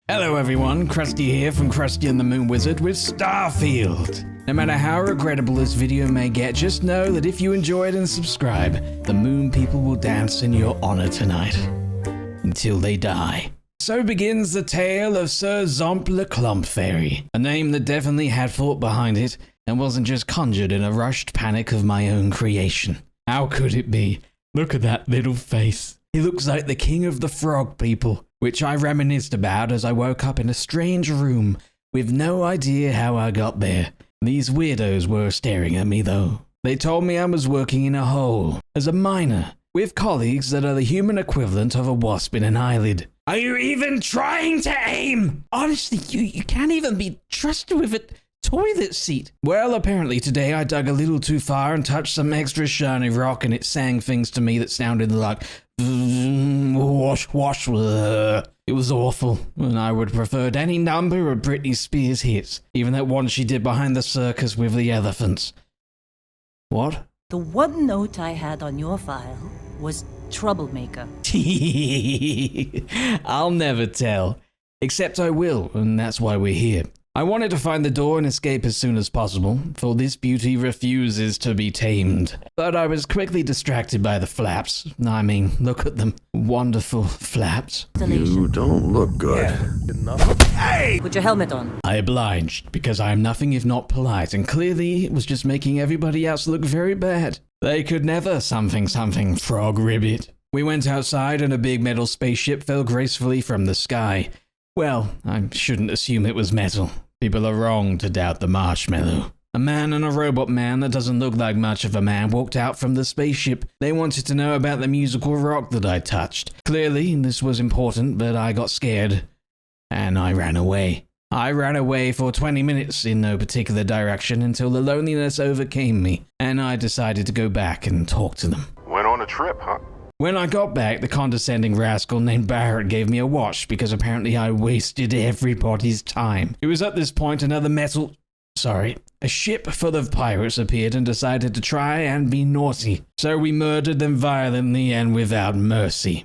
Hello everyone, Crusty here from Crusty and the Moon Wizard with Starfield. No matter how regrettable this video may get, just know that if you enjoy it and subscribe, the Moon people will dance in your honor tonight. Until they die. So begins the tale of Sir Zomp le Clump Fairy, a name that definitely had thought behind it, and wasn't just conjured in a rushed panic of my own creation. How could it be? Look at that little face. He looks like the king of the frog people, which I reminisced about as I woke up in a strange room with no idea how I got there. These weirdos were staring at me though. They told me I was working in a hole, as a miner, with colleagues that are the human equivalent of a wasp in an eyelid. Are you even trying to aim? Honestly, you can't even be trusted with a toilet seat. Well, apparently today I dug a little too far and touched some extra shiny rock and it sang things to me that sounded like wash, wash. It was awful, and I would have preferred any number of Britney Spears hits, even that one she did behind the circus with the elephants. What? The one note I had on your file was troublemaker. I'll never tell. Except I will, and that's why we're here. I wanted to find the door and escape as soon as possible, for this beauty refuses to be tamed. But I was quickly distracted by the flaps. I mean, look at them. Wonderful flaps. You don't look good. Hey! Put your helmet on. I obliged, because I am nothing if not polite, and clearly it was just making everybody else look very bad. They could never something frog ribbit. We went outside and a big metal spaceship fell gracefully from the sky. Well, I shouldn't assume it was metal. People are wrong to doubt the marshmallow. A man and a robot man that doesn't look like much of a man walked out from the spaceship. They wanted to know about the musical rock that I touched. Clearly, this was important, but I got scared. And I ran away. I ran away for 20 minutes in no particular direction until the loneliness overcame me, and I decided to go back and talk to them. Went on a trip, huh? When I got back, the condescending rascal named Barrett gave me a watch because apparently I wasted everybody's time. It was at this point a ship full of pirates appeared and decided to try and be naughty. So we murdered them violently and without mercy.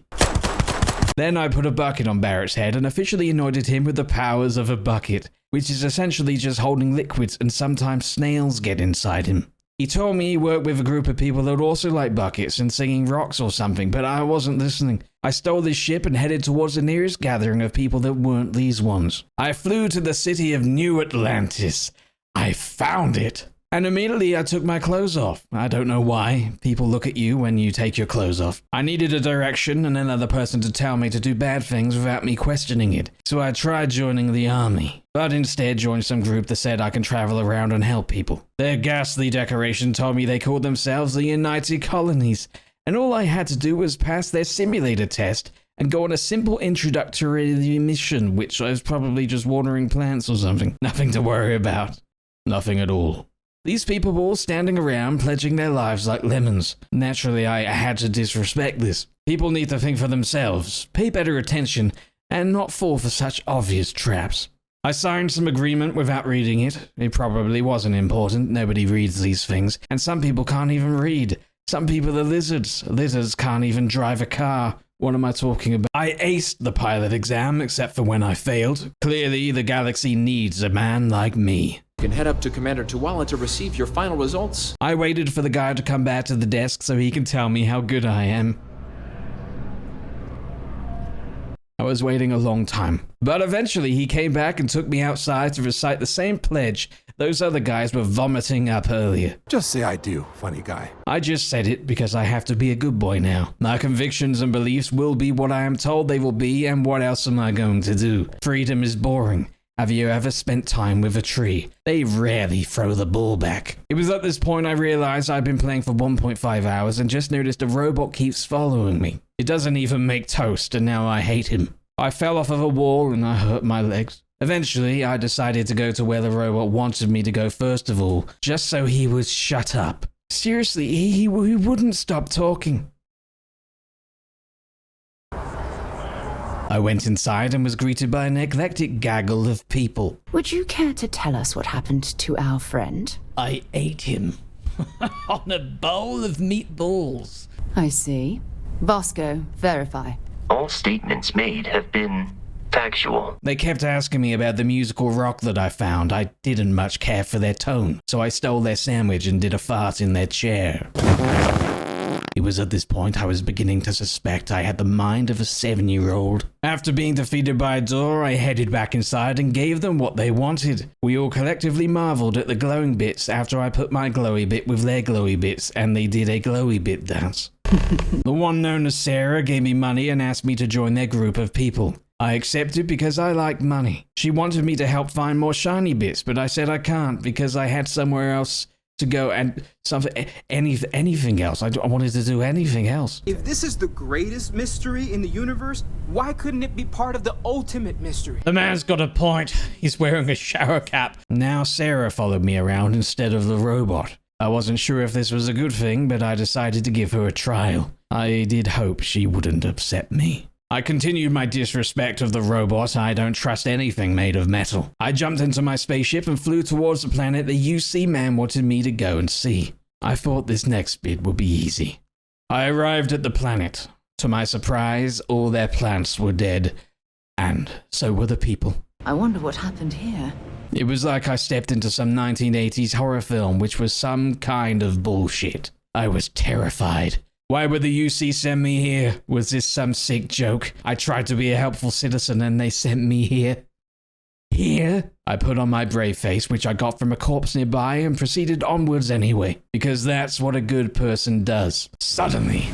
Then I put a bucket on Barrett's head and officially anointed him with the powers of a bucket, which is essentially just holding liquids and sometimes snails get inside him. He told me he worked with a group of people that would also like buckets and singing rocks or something, but I wasn't listening. I stole this ship and headed towards the nearest gathering of people that weren't these ones. I flew to the city of New Atlantis. I found it. And immediately I took my clothes off. I don't know why. People look at you when you take your clothes off. I needed a direction and another person to tell me to do bad things without me questioning it. So I tried joining the army, but instead joined some group that said I can travel around and help people. Their ghastly decoration told me they called themselves the United Colonies, and all I had to do was pass their simulator test and go on a simple introductory mission, which was probably just watering plants or something. Nothing to worry about. Nothing at all. These people were all standing around pledging their lives like lemons. Naturally, I had to disrespect this. People need to think for themselves, pay better attention, and not fall for such obvious traps. I signed some agreement without reading it. It probably wasn't important. Nobody reads these things. And some people can't even read. Some people are lizards. Lizards can't even drive a car. What am I talking about? I aced the pilot exam, except for when I failed. Clearly, the galaxy needs a man like me. You can head up to Commander Tuwala to receive your final results. I waited for the guy to come back to the desk so he can tell me how good I am. I was waiting a long time, but eventually he came back and took me outside to recite the same pledge those other guys were vomiting up earlier. Just say I do, funny guy. I just said it because I have to be a good boy now. My convictions and beliefs will be what I am told they will be, and what else am I going to do? Freedom is boring. Have you ever spent time with a tree? They rarely throw the ball back. It was at this point I realized I'd been playing for 1.5 hours and just noticed a robot keeps following me. It doesn't even make toast, and now I hate him. I fell off of a wall and I hurt my legs. Eventually, I decided to go to where the robot wanted me to go first of all, just so he would shut up. Seriously, he wouldn't stop talking. I went inside and was greeted by an eclectic gaggle of people. Would you care to tell us what happened to our friend? I ate him on a bowl of meatballs. I see. Vasco, verify. All statements made have been Factual. They kept asking me about the musical rock that I found. I didn't much care for their tone, so I stole their sandwich and did a fart in their chair. It was at this point I was beginning to suspect I had the mind of a 7-year-old. After being defeated by a door, I headed back inside and gave them what they wanted. We all collectively marveled at the glowing bits after I put my glowy bit with their glowy bits, and they did a glowy bit dance. The one known as Sarah gave me money and asked me to join their group of people. I accepted because I like money. She wanted me to help find more shiny bits, but I said I can't because I had somewhere else to go and anything else. I wanted to do anything else. If this is the greatest mystery in the universe, why couldn't it be part of the ultimate mystery? The man's got a point. He's wearing a shower cap. Now Sarah followed me around instead of the robot. I wasn't sure if this was a good thing, but I decided to give her a trial. I did hope she wouldn't upset me. I continued my disrespect of the robot. I don't trust anything made of metal. I jumped into my spaceship and flew towards the planet the UC man wanted me to go and see. I thought this next bit would be easy. I arrived at the planet. To my surprise, all their plants were dead, and so were the people. I wonder what happened here. It was like I stepped into some 1980s horror film, which was some kind of bullshit. I was terrified. Why would the UC send me here? Was this some sick joke? I tried to be a helpful citizen and they sent me here. Here? I put on my brave face, which I got from a corpse nearby, and proceeded onwards anyway, because that's what a good person does. Suddenly,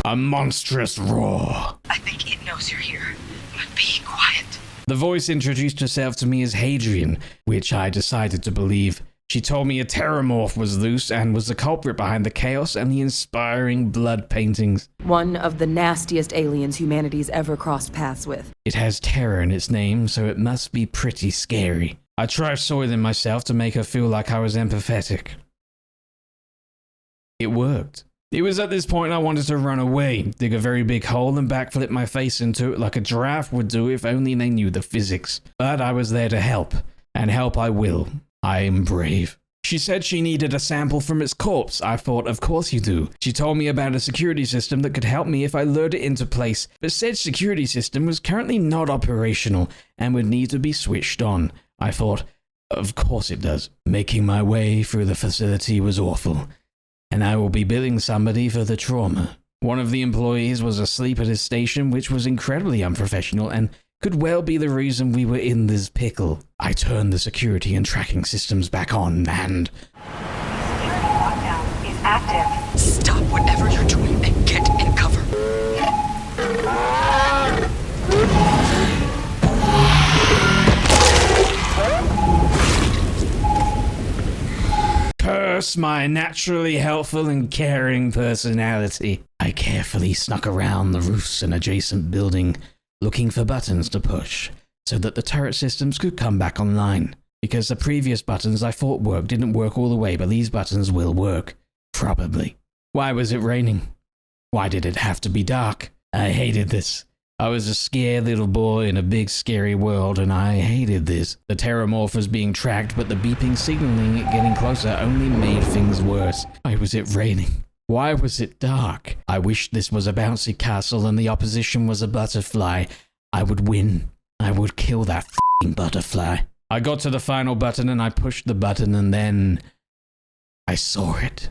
a monstrous roar. I think it knows you're here, but be quiet. The voice introduced herself to me as Hadrian, which I decided to believe. She told me a terramorph was loose and was the culprit behind the chaos and the inspiring blood paintings. One of the nastiest aliens humanity's ever crossed paths with. It has terror in its name, so it must be pretty scary. I tried soiling myself to make her feel like I was empathetic. It worked. It was at this point I wanted to run away, dig a very big hole and backflip my face into it like a giraffe would do if only they knew the physics. But I was there to help, and help I will. I am brave. She said she needed a sample from its corpse. I thought, of course you do. She told me about a security system that could help me if I lured it into place, but said security system was currently not operational and would need to be switched on. I thought, of course it does. Making my way through the facility was awful, and I will be billing somebody for the trauma. One of the employees was asleep at his station, which was incredibly unprofessional and could well be the reason we were in this pickle. I turned the security and tracking systems back on and... Security lockdown is active. Stop whatever you're doing and get in cover. Curse my naturally helpful and caring personality. I carefully snuck around the roofs and adjacent building, looking for buttons to push, so that the turret systems could come back online. Because the previous buttons I thought worked didn't work all the way, but these buttons will work. Probably. Why was it raining? Why did it have to be dark? I hated this. I was a scared little boy in a big scary world, and I hated this. The terramorph was being tracked, but the beeping signaling it getting closer only made things worse. Why was it raining? Why was it dark? I wished this was a bouncy castle and the opposition was a butterfly. I would win. I would kill that f***ing butterfly. I got to the final button and I pushed the button and then... I saw it.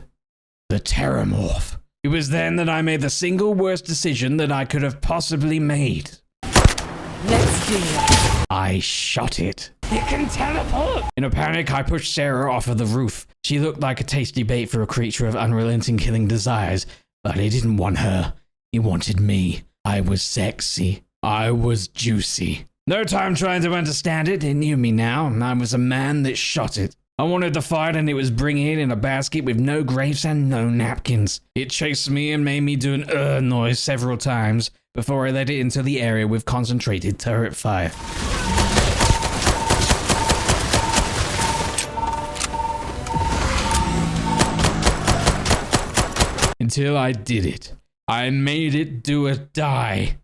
The terramorph. It was then that I made the single worst decision that I could have possibly made. Let's do it. I shot it. It can teleport! In a panic, I pushed Sarah off of the roof. She looked like a tasty bait for a creature of unrelenting killing desires, but he didn't want her. He wanted me. I was sexy. I was juicy. No time trying to understand it. It knew me now. I was a man that shot it. I wanted to fight and it was bringing it in a basket with no grapes and no napkins. It chased me and made me do an noise several times before I led it into the area with concentrated turret fire. Until I did it. I made it do a die.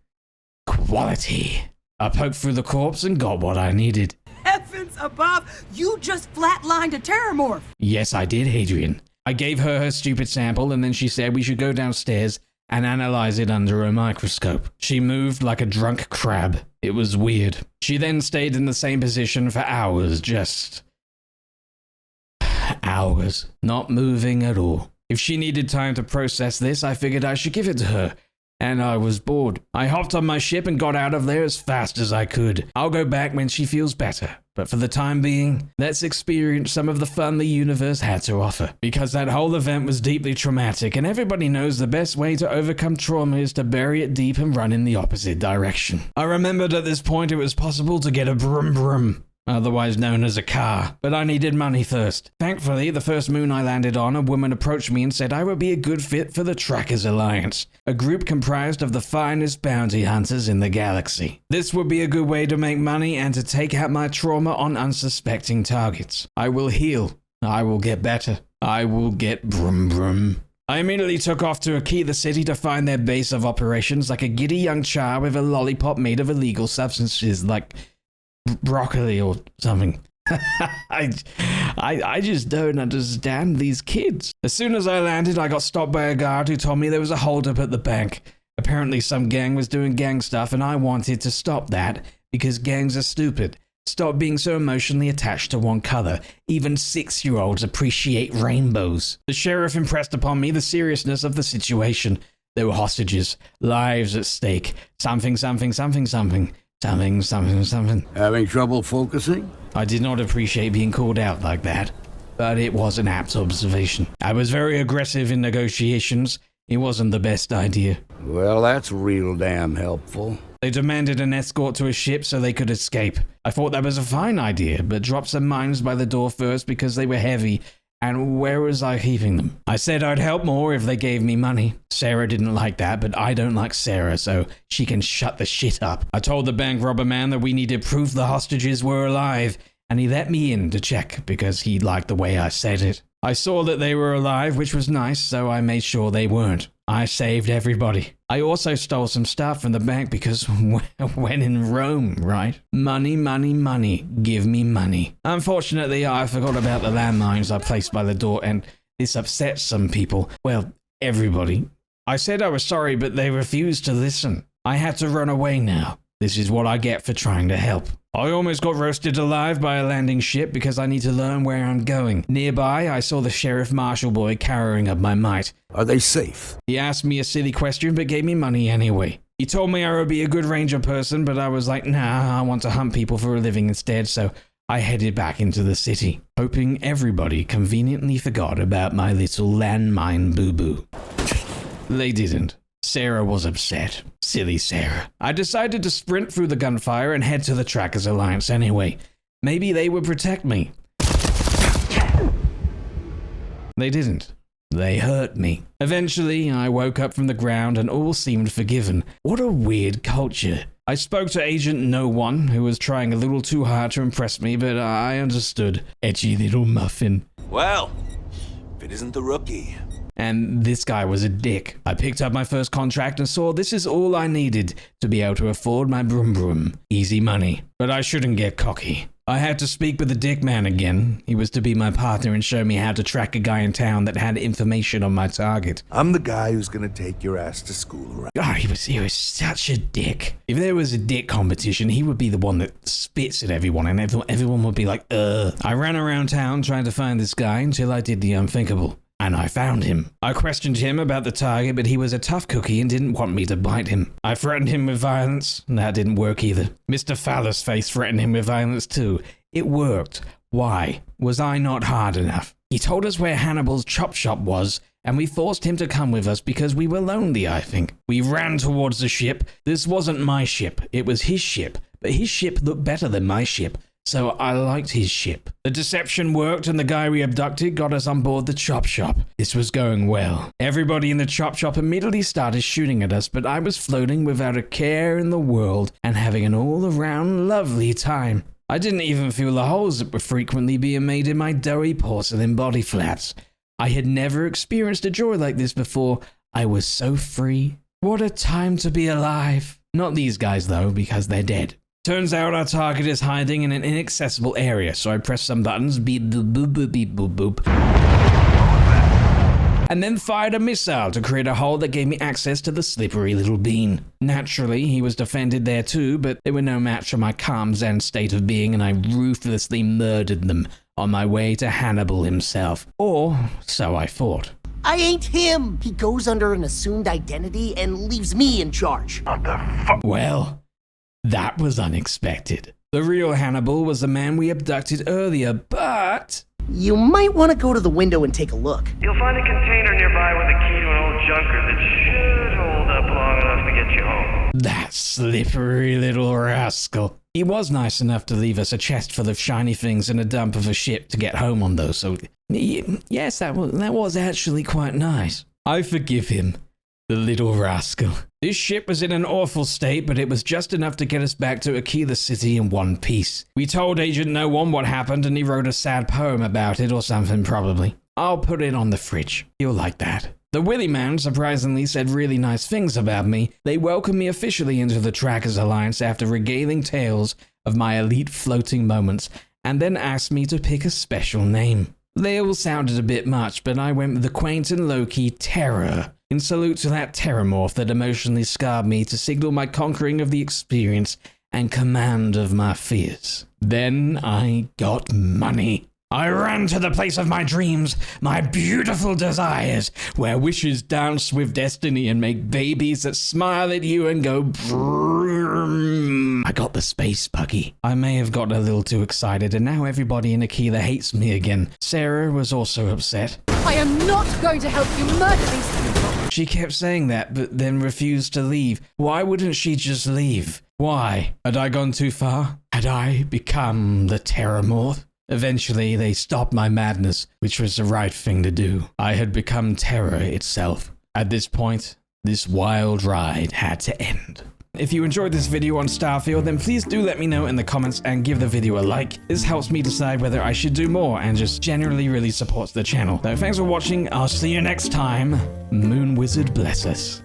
Quality. I poked through the corpse and got what I needed. Heavens above, you just flatlined a terramorph. Yes, I did, Hadrian. I gave her stupid sample and then she said we should go downstairs and analyze it under a microscope. She moved like a drunk crab. It was weird. She then stayed in the same position for hours, just hours, not moving at all. If she needed time to process this, I figured I should give it to her. And I was bored. I hopped on my ship and got out of there as fast as I could. I'll go back when she feels better. But for the time being, let's experience some of the fun the universe had to offer. Because that whole event was deeply traumatic, and everybody knows the best way to overcome trauma is to bury it deep and run in the opposite direction. I remembered at this point it was possible to get a brum brum, otherwise known as a car, but I needed money first. Thankfully, the first moon I landed on, a woman approached me and said I would be a good fit for the Trackers Alliance, a group comprised of the finest bounty hunters in the galaxy. This would be a good way to make money and to take out my trauma on unsuspecting targets. I will heal. I will get better. I will get brum brum. I immediately took off to Akita City to find their base of operations like a giddy young child with a lollipop made of illegal substances like broccoli or something. I just don't understand these kids. As soon as I landed, I got stopped by a guard who told me there was a holdup at the bank. Apparently some gang was doing gang stuff and I wanted to stop that because gangs are stupid. Stop being so emotionally attached to one color. Even 6-year-olds appreciate rainbows. The sheriff impressed upon me the seriousness of the situation. There were hostages, lives at stake, something. Having trouble focusing? I did not appreciate being called out like that, but it was an apt observation. I was very aggressive in negotiations. It wasn't the best idea. Well, that's real damn helpful. They demanded an escort to a ship so they could escape. I thought that was a fine idea, but dropped some mines by the door first because they were heavy. And where was I keeping them? I said I'd help more if they gave me money. Sarah didn't like that, but I don't like Sarah, so she can shut the shit up. I told the bank robber man that we needed proof the hostages were alive, and he let me in to check because he liked the way I said it. I saw that they were alive, which was nice, so I made sure they weren't. I saved everybody. I also stole some stuff from the bank because when in Rome, right? Money, give me money. Unfortunately, I forgot about the landmines I placed by the door and this upset some people. Well, everybody. I said I was sorry, but they refused to listen. I had to run away now. This is what I get for trying to help. I almost got roasted alive by a landing ship because I need to learn where I'm going. Nearby, I saw the sheriff marshal boy carrying up my mite. Are they safe? He asked me a silly question but gave me money anyway. He told me I would be a good ranger person, but I was like, nah, I want to hunt people for a living instead, so I headed back into the city, hoping everybody conveniently forgot about my little landmine boo-boo. They didn't. Sarah was upset. Silly Sarah. I decided to sprint through the gunfire and head to the Trackers Alliance anyway. Maybe they would protect me. They didn't. They hurt me. Eventually, I woke up from the ground and all seemed forgiven. What a weird culture. I spoke to Agent No One, who was trying a little too hard to impress me, but I understood. Edgy little muffin. Well, if it isn't the rookie. And this guy was a dick. I picked up my first contract and saw this is all I needed to be able to afford my brum brum. Easy money. But I shouldn't get cocky. I had to speak with the dick man again. He was to be my partner and show me how to track a guy in town that had information on my target. I'm the guy who's gonna take your ass to school, right? God, he was such a dick. If there was a dick competition, he would be the one that spits at everyone and everyone would be like, I ran around town trying to find this guy until I did the unthinkable. And I found him. I questioned him about the target, but he was a tough cookie and didn't want me to bite him. I threatened him with violence. That didn't work either. Mr. Phallus Face threatened him with violence too. It worked. Why? Was I not hard enough? He told us where Hannibal's chop shop was, and we forced him to come with us because we were lonely, I think. We ran towards the ship. This wasn't my ship. It was his ship. But his ship looked better than my ship. So I liked his ship. The deception worked and the guy we abducted got us on board the chop shop. This was going well. Everybody in the chop shop immediately started shooting at us, but I was floating without a care in the world and having an all-around lovely time. I didn't even feel the holes that were frequently being made in my doughy porcelain body flaps. I had never experienced a joy like this before. I was so free. What a time to be alive. Not these guys though, because they're dead. Turns out our target is hiding in an inaccessible area, so I press some buttons, beep boop boop boop beep boop boop. and then fired a missile to create a hole that gave me access to the slippery little bean. Naturally, he was defended there too, but they were no match for my calm zen state of being, and I ruthlessly murdered them on my way to Hannibal himself. Or so I thought. I ain't him! He goes under an assumed identity and leaves me in charge. What the fuck? Well, that was unexpected. The real Hannibal was the man we abducted earlier, but... You might want to go to the window and take a look. You'll find a container nearby with a key to an old junker that should hold up long enough to get you home. That slippery little rascal. He was nice enough to leave us a chest full of shiny things and a dump of a ship to get home on, though, so... Yes, that was actually quite nice. I forgive him, the little rascal. This ship was in an awful state, but it was just enough to get us back to Aquila City in one piece. We told Agent No One what happened, and he wrote a sad poem about it or something, probably. I'll put it on the fridge. You'll like that. The Willy Man surprisingly said really nice things about me. They welcomed me officially into the Trackers Alliance after regaling tales of my elite floating moments, and then asked me to pick a special name. They all sounded a bit much, but I went with the quaint and low-key Terror, in salute to that terramorph that emotionally scarred me to signal my conquering of the experience and command of my fears. Then I got money. I ran to the place of my dreams, my beautiful desires, where wishes dance with destiny and make babies that smile at you and go vroom. I got the space buggy. I may have gotten a little too excited, and now everybody in Aquila hates me again. Sarah was also upset. I am not going to help you murder these people. She kept saying that, but then refused to leave. Why wouldn't she just leave? Why? Had I gone too far? Had I become the terramorph? Eventually, they stopped my madness, which was the right thing to do. I had become terror itself. At this point, this wild ride had to end. If you enjoyed this video on Starfield, then please do let me know in the comments and give the video a like. This helps me decide whether I should do more and just generally really supports the channel. So thanks for watching, I'll see you next time. Moon Wizard bless us.